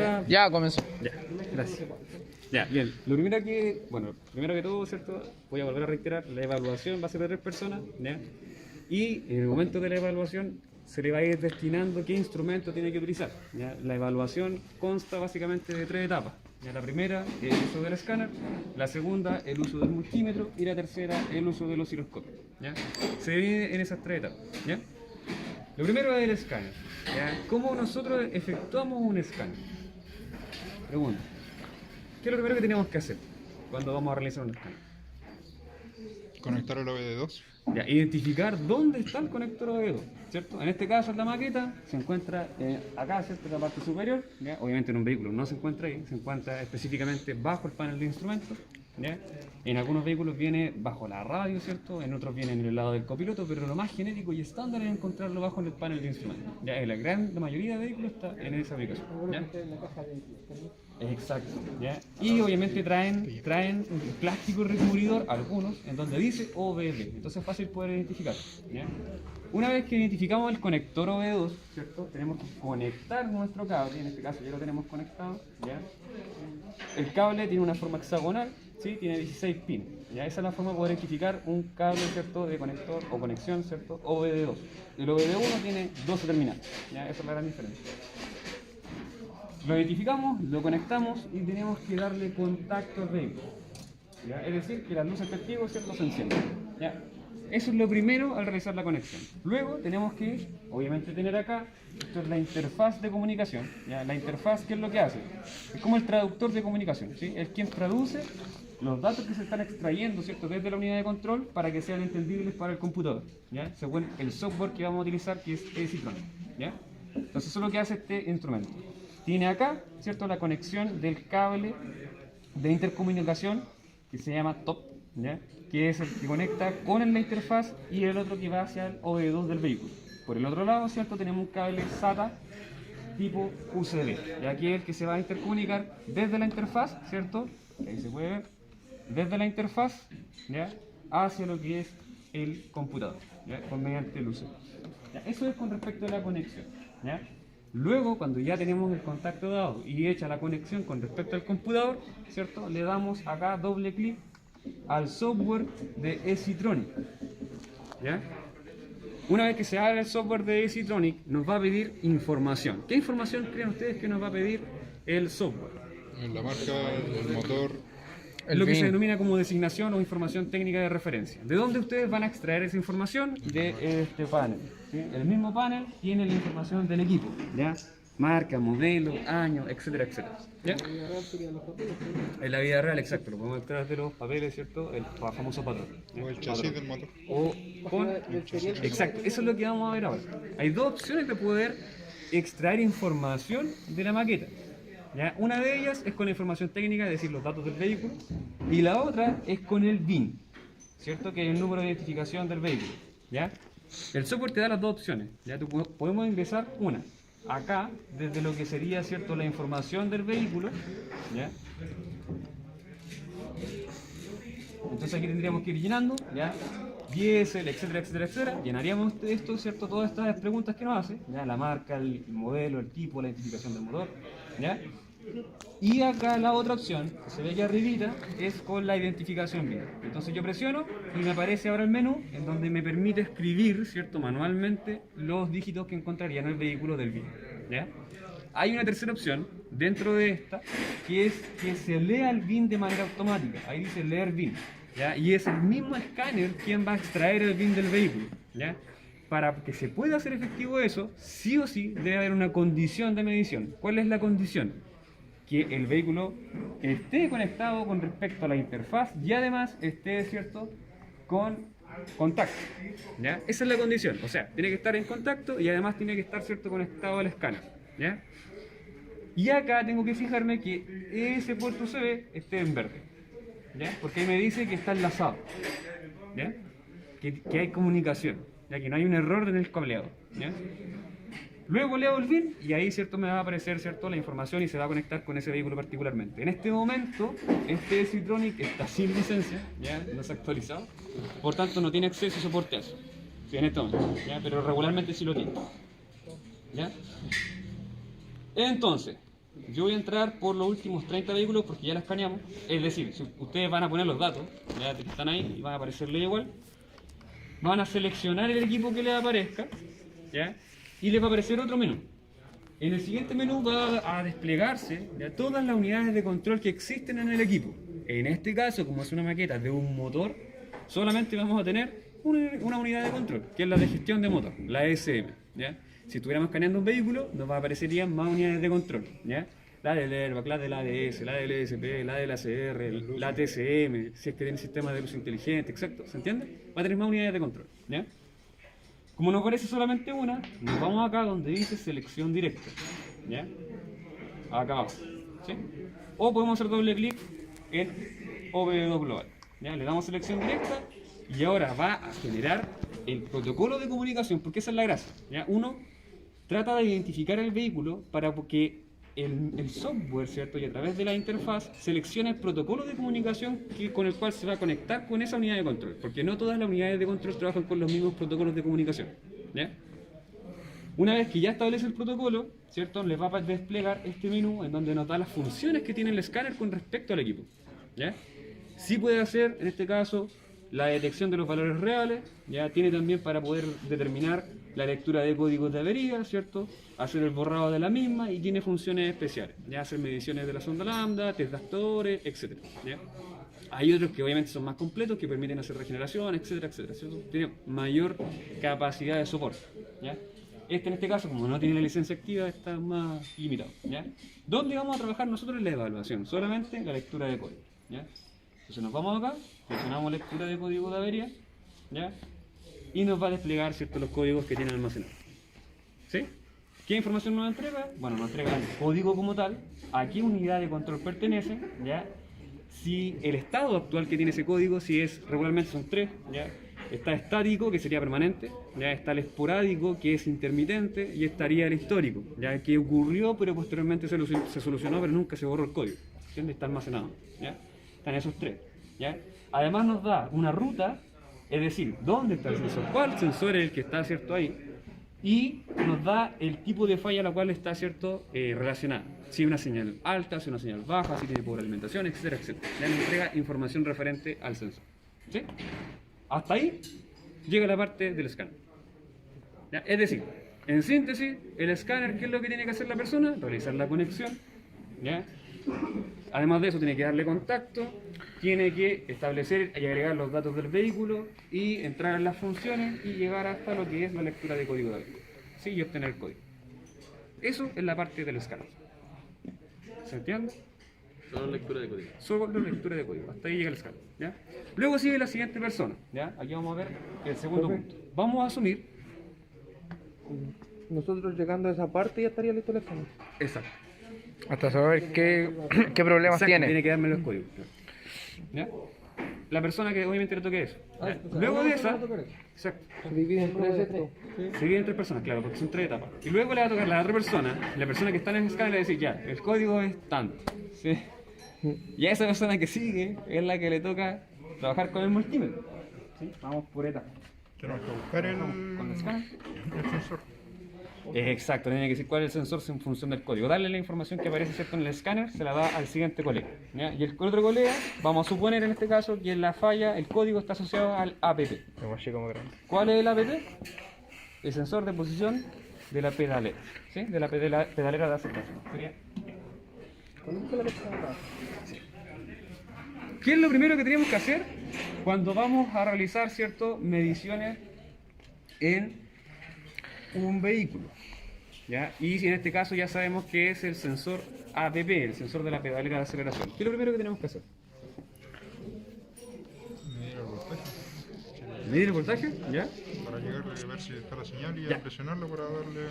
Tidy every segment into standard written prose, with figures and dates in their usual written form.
¿Comienza? Ya comenzó. Ya, gracias. Ya, bien. Lo primero primero que todo, ¿cierto? Voy a volver a reiterar, la evaluación va a ser de 3 personas, ¿ya? Y en el momento de la evaluación se le va a ir destinando qué instrumento tiene que utilizar, ¿ya? La evaluación consta básicamente de 3 etapas. ¿Ya? La primera, el uso del escáner, la segunda, el uso del multímetro y la tercera, el uso del osciloscopio, ¿ya? Se divide en esas 3 etapas, ¿ya? Lo primero es el escáner, ¿ya? ¿Cómo nosotros efectuamos un escáner? Pregunta. ¿Qué es lo primero que tenemos que hacer cuando vamos a realizar un escáner? Conectar el OBD2. Ya, identificar dónde está el conector OBD2, ¿cierto? En este caso, en la maqueta se encuentra acá, ¿cierto? En la parte superior, ¿ya? Obviamente en un vehículo no se encuentra ahí, se encuentra específicamente bajo el panel de instrumentos, ¿ya? En algunos vehículos viene bajo la radio, ¿cierto? En otros viene en el lado del copiloto, pero lo más genérico y estándar es encontrarlo bajo el panel de instrumentos, ¿ya? En la mayoría de vehículos está en esa ubicación, ¿ya? Exacto, ¿ya? Y obviamente traen un plástico recubridor, algunos, en donde dice OBD, entonces es fácil poder identificar, ¿ya? Una vez que identificamos el conector OBD2, ¿cierto? Tenemos que conectar nuestro cable, en este caso ya lo tenemos conectado, ¿ya? El cable tiene una forma hexagonal, ¿sí? Tiene 16 pines, ¿ya? Esa es la forma de poder identificar un cable, ¿cierto? De conector o conexión, ¿cierto? OBD2. El OBD1 tiene 12 terminales, ¿ya? Esa es la gran diferencia. Lo identificamos, lo conectamos y tenemos que darle contacto al vehículo, ¿ya? Es decir, que las luces testigos, ¿cierto? Se encienden, ¿ya? Eso es lo primero al realizar la conexión. Luego tenemos que, obviamente, tener acá, esto es la interfaz de comunicación, ¿ya? La interfaz, ¿qué es lo que hace? Es como el traductor de comunicación, ¿sí? Es quien traduce los datos que se están extrayendo, ¿cierto? Desde la unidad de control para que sean entendibles para el computador, ¿ya? Según el software que vamos a utilizar, que es EasyTronic, ¿ya? Entonces eso es lo que hace este instrumento. Tiene acá, ¿cierto? La conexión del cable de intercomunicación que se llama TOP, ¿ya? Que es el que conecta con la interfaz y el otro que va hacia el OBD2 del vehículo. Por el otro lado, ¿cierto? Tenemos un cable SATA tipo USB, y aquí es el que se va a intercomunicar desde la interfaz, ¿cierto? Ahí se puede ver, desde la interfaz, ¿ya? Hacia lo que es el computador, ¿ya? Mediante el uso. ¿Ya? Eso es con respecto a la conexión, ¿ya? Luego, cuando ya tenemos el contacto dado y hecha la conexión con respecto al computador, ¿cierto? Le damos acá doble clic al software de EasyTronic, ¿ya? Una vez que se abre el software de EasyTronic, nos va a pedir información. ¿Qué información creen ustedes que nos va a pedir el software? La marca, el motor. Es lo que se denomina como designación o información técnica de referencia. ¿De dónde ustedes van a extraer esa información? De este panel, ¿sí? El mismo panel tiene la información del equipo, ¿ya? Marca, modelo, año, etcétera, etcétera, ¿ya? En la vida real, exacto, lo podemos extraer de los papeles, ¿cierto? El famoso patrón, ¿ya? O el chasis del motor. O con... Exacto, eso es lo que vamos a ver ahora. Hay dos opciones de poder extraer información de la maqueta, ¿ya? Una de ellas es con la información técnica, es decir, los datos del vehículo, y la otra es con el VIN, ¿cierto? Que es el número de identificación del vehículo, ¿ya? El software te da las dos opciones, ¿ya? Podemos ingresar una, acá, desde lo que sería, ¿cierto? La información del vehículo, ¿ya? Entonces aquí tendríamos que ir llenando, ¿ya? Diésel, etcétera, etcétera, etcétera. Llenaríamos esto, ¿cierto? Todas estas preguntas que nos hace, ¿ya? La marca, el modelo, el tipo, la identificación del motor, ¿ya? Y acá la otra opción, que se ve aquí arribita, es con la identificación BIN. Entonces yo presiono y me aparece ahora el menú en donde me permite escribir, ¿cierto? Manualmente los dígitos que encontraría en el vehículo del BIN, ¿ya? Hay una tercera opción dentro de esta, que es que se lea el BIN de manera automática. Ahí dice leer BIN, ¿ya? Y es el mismo escáner quien va a extraer el BIN del vehículo, ¿ya? Para que se pueda hacer efectivo eso, sí o sí debe haber una condición de medición. ¿Cuál es la condición? Que el vehículo esté conectado con respecto a la interfaz y además esté, ¿cierto?, con contacto, ¿ya? Esa es la condición, o sea, tiene que estar en contacto y además tiene que estar, ¿cierto?, conectado al escáner, ¿ya? Y acá tengo que fijarme que ese puerto USB esté en verde, ¿ya? Porque ahí me dice que está enlazado, ¿ya? Que hay comunicación, ya que no hay un error en el cableado, ¿ya? Luego leo el BIN y ahí, ¿cierto?, me va a aparecer, ¿cierto?, la información y se va a conectar con ese vehículo particularmente. En este momento, este EasyTronic está sin licencia, ¿ya? No se ha actualizado, por tanto no tiene acceso y soporte a eso, ¿sí? En este momento, ¿ya? Pero regularmente sí lo tiene, ¿ya? Entonces, Yo voy a entrar por los últimos 30 vehículos porque ya la escaneamos. Es decir, si ustedes van a poner los datos, ya que están ahí y van a aparecerle igual, van a seleccionar el equipo que les aparezca, ¿ya? Y les va a aparecer otro menú. En el siguiente menú va a desplegarse, ¿ya?, todas las unidades de control que existen en el equipo. En este caso, como es una maqueta de un motor, solamente vamos a tener una unidad de control, que es la de gestión de motor, la ESM, ¿ya? Si estuviéramos escaneando un vehículo, nos aparecerían más unidades de control, ¿ya? La del airbag, la del ADS, la del ESP, la del ACR, la TCM, si es que tiene sistemas de luz inteligente, exacto, ¿se entiende? Va a tener más unidades de control, ¿ya? Como nos aparece solamente una, nos vamos acá donde dice selección directa, ¿ya? Acá abajo, ¿sí? O podemos hacer doble clic en OBD2 Global, ¿ya? Le damos selección directa y ahora va a generar el protocolo de comunicación, porque esa es la gracia, ¿ya? Uno trata de identificar el vehículo para que el software, ¿cierto?, y a través de la interfaz selecciona el protocolo de comunicación con el cual se va a conectar con esa unidad de control, porque no todas las unidades de control trabajan con los mismos protocolos de comunicación, ¿ya? Una vez que ya establece el protocolo, ¿cierto?, les va a desplegar este menú en donde nos da las funciones que tiene el escáner con respecto al equipo, ¿ya? Sí puede hacer, en este caso, la detección de los valores reales, ya tiene también para poder determinar la lectura de códigos de avería, ¿cierto?, hacer el borrado de la misma, y tiene funciones especiales, ya hacer mediciones de la sonda lambda, test de actores, etc. ¿Ya? Hay otros que obviamente son más completos, que permiten hacer regeneración, etcétera, etcétera, ¿cierto? Tiene mayor capacidad de soporte, ¿ya? En este caso, como no tiene la licencia activa, está más limitado, ¿ya? ¿Dónde vamos a trabajar nosotros en la evaluación? Solamente la lectura de código, ¿ya? Entonces nos vamos acá, seleccionamos lectura de código de avería, ¿ya? Y nos va a desplegar, ¿cierto?, los códigos que tienen almacenados, ¿sí? ¿Qué información nos entrega? Bueno, nos entrega el código como tal, a qué unidad de control pertenece, ¿ya? Si el estado actual que tiene ese código, si es regularmente son 3, ¿ya? Está estático, que sería permanente, ya está el esporádico, que es intermitente, y estaría el histórico, ya que ocurrió, pero posteriormente se solucionó, pero nunca se borró el código, ¿entiendes? Está almacenado, ¿ya? Están esos 3, ¿ya? Además nos da una ruta, es decir, dónde está el sensor, cuál sensor es el que está, ¿cierto?, ahí, y nos da el tipo de falla a la cual está, ¿cierto?, relacionada. Si es una señal alta, si es una señal baja, si tiene pobre alimentación, etcétera, etcétera. Ya nos entrega información referente al sensor, ¿sí? Hasta ahí llega la parte del escáner, ¿ya? Es decir, en síntesis, el escáner, ¿qué es lo que tiene que hacer la persona? Realizar la conexión, ¿ya? Además de eso, tiene que darle contacto, tiene que establecer y agregar los datos del vehículo y entrar en las funciones y llegar hasta lo que es la lectura de código de vehículo, ¿sí? Y obtener el código. Eso es la parte del escáner. ¿Se entiende? Solo lectura de código. Solo lectura de código. Hasta ahí llega el escáner, ¿ya? Luego sigue la siguiente persona, ¿ya? Aquí vamos a ver el segundo punto. Vamos a asumir... Nosotros llegando a esa parte ya estaría listo el escáner. Exacto. Hasta saber qué problemas Exacto, tiene. tiene que darme los códigos. ¿Ya? La persona que obviamente le toque eso. ¿Ya? Luego de esa, exacto, Se divide en tres esto. se divide en 3 personas, claro, porque son 3 etapas. Y luego le va a tocar a la otra persona, la persona que está en el escáner, le va a decir, ya, el código es tanto, ¿sí? Y a esa persona que sigue es la que le toca trabajar con el multímetro, ¿sí? Vamos por etapas. Tenemos que buscar Con el escáner. el sensor. Exacto, tiene que decir cuál es el sensor en función del código. Darle la información que aparece, ¿cierto?, en el escáner, se la da al siguiente colega, ¿ya? Y el otro colega, vamos a suponer en este caso que en la falla el código está asociado al APP. Como chico, como grande. ¿Cuál es el APP? El sensor de posición de la pedalera, ¿sí? De la pedalera de aceleración. Sería... ¿Qué es lo primero que tenemos que hacer cuando vamos a realizar, ¿cierto?, mediciones en un vehículo? ¿Ya? Y si en este caso ya sabemos que es el sensor APP, el sensor de la pedalera de aceleración. ¿Qué es lo primero que tenemos que hacer? Medir el voltaje Medir el voltaje, ¿ya? para llegar a ver si está la señal y Ya. a presionarlo para darle.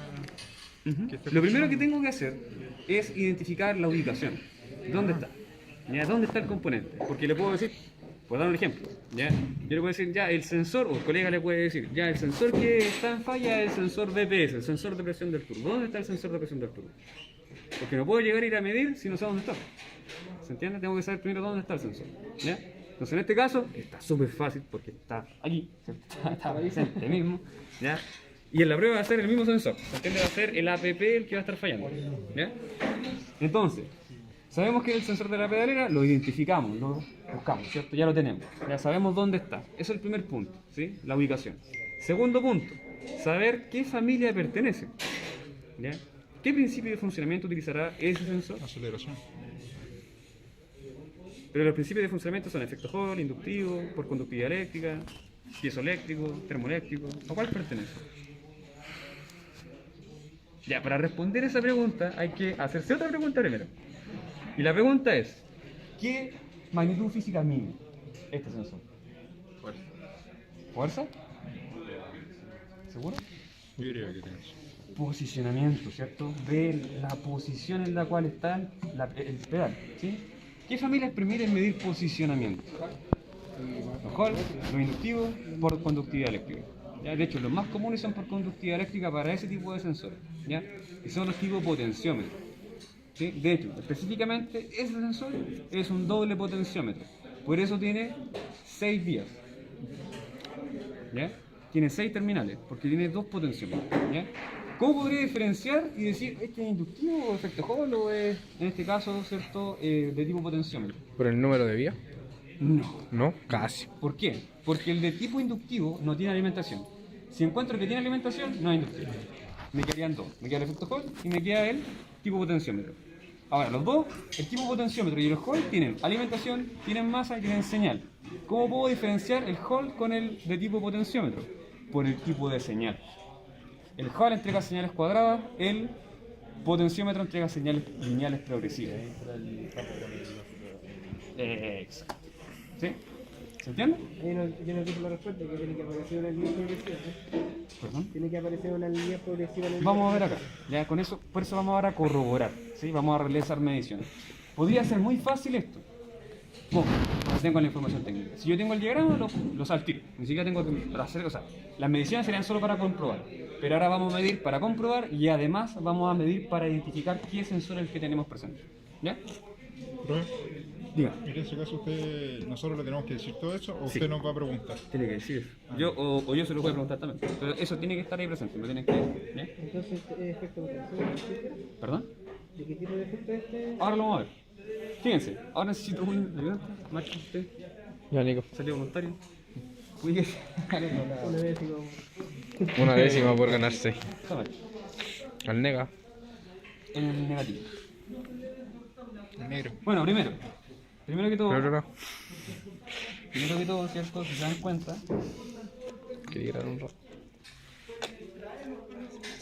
Que esté Lo primero que funcionando. tengo que hacer es identificar la ubicación. ¿Dónde está? ¿Ya? ¿Dónde está el componente? Porque le puedo decir, por dar un ejemplo, ¿ya? Yo le puedo decir, ya, el sensor, o el colega le puede decir, ya, el sensor que está en falla es el sensor DPS, el sensor de presión del turbo. ¿Dónde está el sensor de presión del turbo? Porque no puedo llegar a ir a medir si no sé dónde está. ¿Se entiende? Tengo que saber primero dónde está el sensor, ¿ya? Entonces en este caso está súper fácil porque está aquí, ¿cierto? Está presente mismo, ¿ya? Y en la prueba va a ser el mismo sensor. ¿Se entiende? Va a ser el APP el que va a estar fallando. ¿Ya? Entonces, sabemos que es el sensor de la pedalera, lo identificamos, lo buscamos, ¿cierto? Ya lo tenemos. Ya sabemos dónde está. Eso es el primer punto, ¿sí? La ubicación. Segundo punto, saber qué familia pertenece. ¿Ya? ¿Qué principio de funcionamiento utilizará ese sensor? Aceleración. Pero los principios de funcionamiento son efecto Hall, inductivo, por conductividad eléctrica, piezoeléctrico, termoeléctrico. ¿A cuál pertenece? Ya, para responder esa pregunta hay que hacerse otra pregunta primero. Y la pregunta es, ¿qué magnitud física mide este sensor? Fuerza. ¿Fuerza? ¿Seguro? Yo diría que tienes. Posicionamiento, ¿cierto? Ver la posición en la cual está el pedal, ¿sí? ¿Qué familias permiten medir posicionamiento? Los Hall, los inductivos, por conductividad eléctrica. ¿Ya? De hecho, los más comunes son por conductividad eléctrica para ese tipo de sensores, ¿ya? Y son los tipos potenciómetros. ¿Sí? De hecho, específicamente, ese sensor es un doble potenciómetro. Por eso tiene 6 vías. ¿Ya? Tiene 6 terminales, porque tiene 2 potenciómetros. ¿Ya? ¿Cómo podría diferenciar y decir este es inductivo o efecto Hall o es, en este caso, ¿cierto? De tipo potenciómetro? ¿Por el número de vía? No. No, casi. ¿Por qué? Porque el de tipo inductivo no tiene alimentación. Si encuentro que tiene alimentación, no es inductivo. Me quedarían 2. Me queda el efecto Hall y me queda el tipo potenciómetro. Ahora, los dos, el tipo potenciómetro y el Hall, tienen alimentación, tienen masa y tienen señal. ¿Cómo puedo diferenciar el Hall con el de tipo potenciómetro? Por el tipo de señal. El Hall entrega señales cuadradas, el potenciómetro entrega señales lineales progresivas. Exacto. ¿Sí? ¿Se entiende? Yo no tengo la respuesta, que tiene que aparecer una línea progresiva. Perdón. Tiene que aparecer una línea progresiva en el Vamos a ver acá, ya con eso, por eso vamos ahora a corroborar, ¿sí? Vamos a realizar mediciones. Podría ser muy fácil esto. Bueno, no tengo la información técnica. Si yo tengo el diagrama, lo saltiro. Ni siquiera tengo que hacer, o sea, las mediciones serían solo para comprobar. Pero ahora vamos a medir para comprobar y además vamos a medir para identificar qué sensor es el que tenemos presente. ¿Ya? Profe, Diga. en ese caso nosotros le tenemos que decir todo eso o Sí. usted nos va a preguntar. Tiene que decir. Yo, o yo se lo voy a preguntar también. Pero eso tiene que estar ahí presente, lo tienes que decir. ¿Ya? Entonces, efecto potenciómetro, ¿Perdón? ¿de qué tipo de efecto es este? Ahora lo vamos a ver. Fíjense, ahora necesito un ayudante. Marco, usted. Ya, Nico. Salió voluntario. Cuídese. Una vez digo, Una décima por ganarse. Toma. Al nega. En el negativo. El negro. Bueno, primero que todo, Pero, ¿cierto? Si se dan cuenta, quería grabar un rato.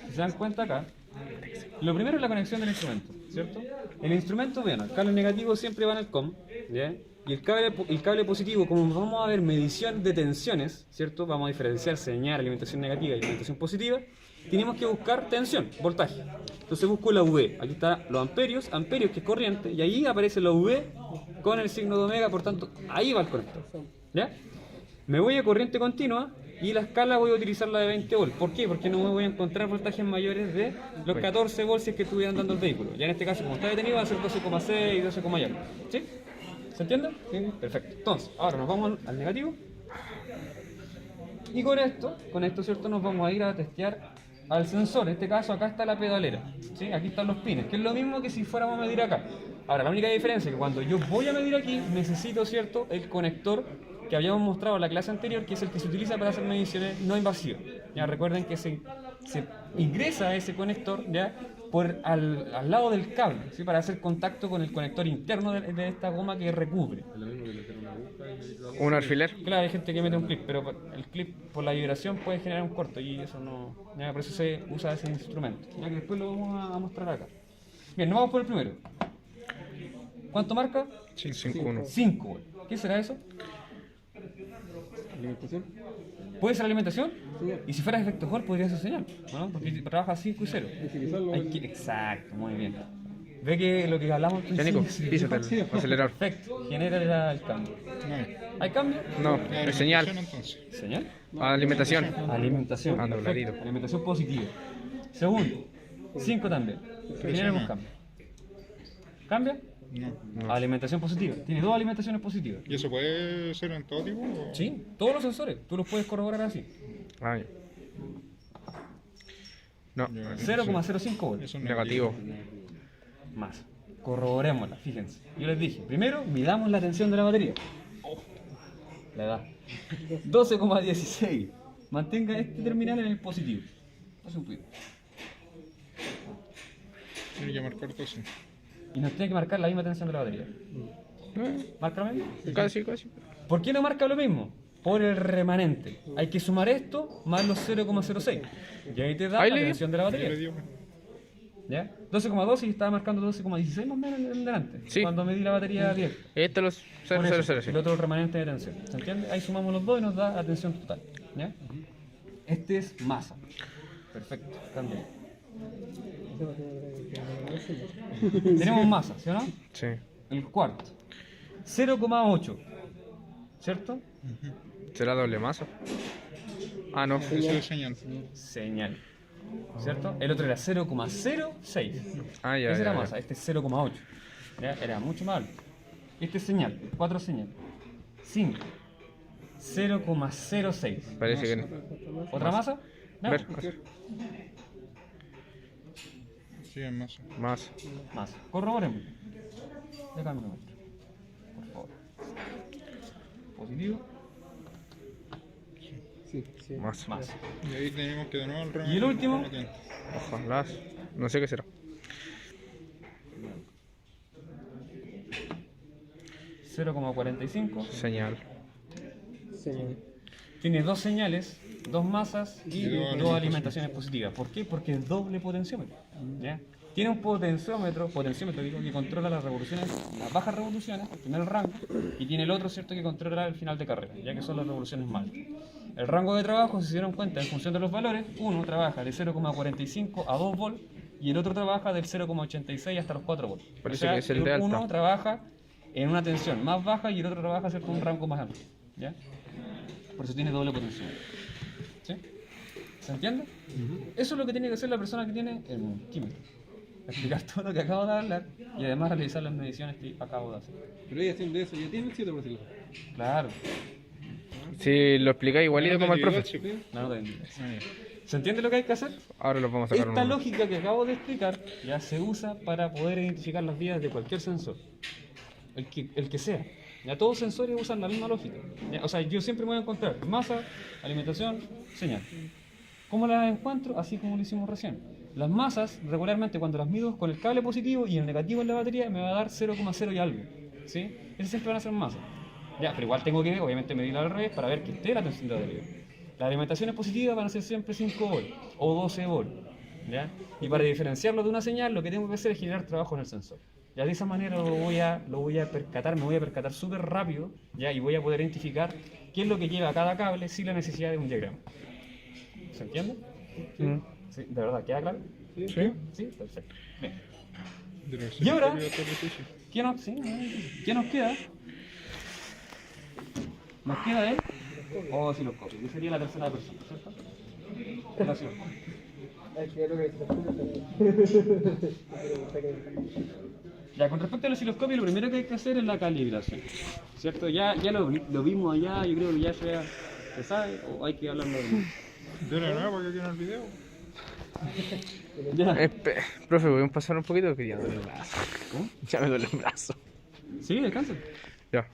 si se dan cuenta acá, lo primero es la conexión del instrumento, ¿cierto? El instrumento, bueno, el cable negativo siempre va en el COM, ¿ya? Y el cable positivo, como vamos a ver medición de tensiones, ¿cierto? Vamos a diferenciar señal, alimentación negativa y alimentación positiva. Tenemos que buscar tensión, voltaje. Entonces busco la V. Aquí está los amperios que es corriente, y ahí aparece la V con el signo de omega, por tanto, ahí va el conector. ¿Ya? Me voy a corriente continua y la escala voy a utilizar la de 20 volts. ¿Por qué? Porque no me voy a encontrar voltajes mayores de los 14 volts que estuvieran dando el vehículo. Ya en este caso, como está detenido, va a ser 12,6 y 12, algo. ¿Sí? ¿Se entiende? Sí. Perfecto. Entonces, ahora nos vamos al negativo. Y con esto, ¿cierto? Nos vamos a ir a testear al sensor. En este caso, acá está la pedalera. ¿Sí? Aquí están los pines, que es lo mismo que si fuéramos a medir acá. Ahora, la única diferencia es que cuando yo voy a medir aquí, necesito, ¿cierto?, el conector que habíamos mostrado en la clase anterior, que es el que se utiliza para hacer mediciones no invasivas. Ya recuerden que se ingresa ese conector ya al lado del cable, ¿sí? Para hacer contacto con el conector interno de esta goma que recubre. Es lo mismo que meter una aguja y meter la Un alfiler. Claro, hay gente que mete un clip, pero el clip por la vibración puede generar un corto y eso no. Ya, por eso se usa ese instrumento. Ya que después lo vamos a mostrar acá. Bien, nos vamos por el primero. ¿Cuánto marca? 5-1. 5. ¿Qué será eso? alimentación. ¿Puede ser alimentación? Y si fuera efecto Hall podría ser señal, ¿no? Porque trabaja 5 y 0. Exacto, muy bien. Ve que lo que hablamos al Ya, Nico, principio- písate el acelerador. Perfecto, genera el cambio. ¿Hay cambio? No, es señal. Entonces. ¿Señal? Alimentación. Alimentación. Anda, Perfecto. clarito. Alimentación positiva. Segundo, 5 también. Genera un cambio. ¿Cambia? No. Alimentación positiva. Tiene 2 alimentaciones positivas. ¿Y eso puede ser en todo tipo? O... Sí, todos los sensores. Tú los puedes corroborar así. Ay, No, 0,05 volts. Eso es negativo. Masa. Corroborémosla, fíjense. Yo les dije, primero midamos la tensión de la batería. La edad. 12,16. Mantenga este terminal en el positivo. Hace un poquito. Tiene que marcar 12. Y nos tiene que marcar la misma tensión de la batería. ¿Marca lo mismo? Casi, casi. ¿Por qué no marca lo mismo? Por el remanente. Hay que sumar esto más los 0,06. Y ahí te da Ahí la le di. tensión de la Ahí le batería. dio. ¿Ya? 12,12 y estaba marcando 12,16 más o menos en delante. Sí. Cuando medí la batería bien. Este los Por eso, 000, sí. el otro el remanente de tensión. ¿Se entiende? Ahí sumamos los dos y nos da la tensión total. ¿Ya? Este es masa. Perfecto. Cambia. Tenemos masa, ¿sí o no? Sí. El cuarto. 0,8. ¿Cierto? ¿Será doble masa? Ah, no. Eso es señal. Señal. ¿Cierto? El otro era 0,06. Ah, ya, Ese era ya, masa, este es 0,8. ¿Ya? Era mucho más alto. Este es señal, 4 señal. 5. 0,06. Parece que no. ¿Otra masa? No. Ver, Sí, es masa. más. Masa. Corroboremos. Déjame un momento. Por favor. Positivo. Sí, sí. Más. Masa. Y ahí tenemos que de nuevo el ¿Y el último? remanente. Ojalá. No sé qué será. 0,45. Señal. Señal. Tiene dos señales, dos masas y Y dos dos alimentaciones positivas. ¿Por qué? Porque es doble potenciómetro. ¿Ya? Tiene un potenciómetro digo, que controla las revoluciones, las bajas revoluciones, el primer rango, y tiene el otro, ¿cierto?, que controla el final de carrera, ya que son las revoluciones más altas. El rango de trabajo, si se dieron cuenta, en función de los valores, uno trabaja de 0,45 a 2 volts y el otro trabaja del 0,86 hasta los 4 volts. Parece que es el de alta. Uno trabaja en una tensión más baja y el otro trabaja, ¿cierto?, en un rango más alto. ¿Ya? Por eso tiene doble potencial. ¿Sí? ¿Se entiende? Eso es lo que tiene que hacer la persona que tiene el multímetro. Explicar todo lo que acabo de hablar y además realizar las mediciones que acabo de hacer. Pero ella haciendo eso, ya tiene el 7 por decirlo. Claro, Si lo explicáis igualito como el profe. la nota de indicación. ¿Se entiende lo que hay que hacer? Ahora lo vamos a sacar Esta uno. lógica que acabo de explicar ya se usa para poder identificar las vías de cualquier sensor. El que sea. Ya todos los sensores usan la misma lógica. Ya, o sea, yo siempre me voy a encontrar masa, alimentación, señal. ¿Cómo las encuentro? Así como lo hicimos recién. Las masas, regularmente cuando las mido con el cable positivo y el negativo en la batería, me va a dar 0,0 y algo. ¿Sí? Esas siempre van a ser masas. Ya, pero igual tengo que, obviamente, medirla al revés para ver que esté la tensión de la batería. Las alimentaciones positivas van a ser siempre 5 volts o 12 volts. ¿Ya? Y para diferenciarlo de una señal, lo que tengo que hacer es generar trabajo en el sensor. Ya de esa manera lo voy a percatar, me voy a percatar súper rápido, ¿ya? Y voy a poder identificar qué es lo que lleva a cada cable sin la necesidad de un diagrama. ¿Se entiende? Sí, ¿de verdad? ¿Queda claro? Sí. Sí, perfecto. Bien. De los ¿Y ahora? osciloscopios está difícil. ¿Qué nos queda? Nos queda el osciloscopio, que sería la tercera persona, ¿cierto? El osciloscopio. Es que es lo que dice. Ya, con respecto al osciloscopio, lo primero que hay que hacer es la calibración, ¿cierto? Ya lo vimos allá, yo creo que ya se sabe, o hay que hablarlo de nuevo. De la nueva, porque aquí en el video. Ya. Profe, ¿voy a pasar un poquito? Que ya me duele el brazo. ¿Cómo? Ya me duele el brazo. Sí, descansa. Ya.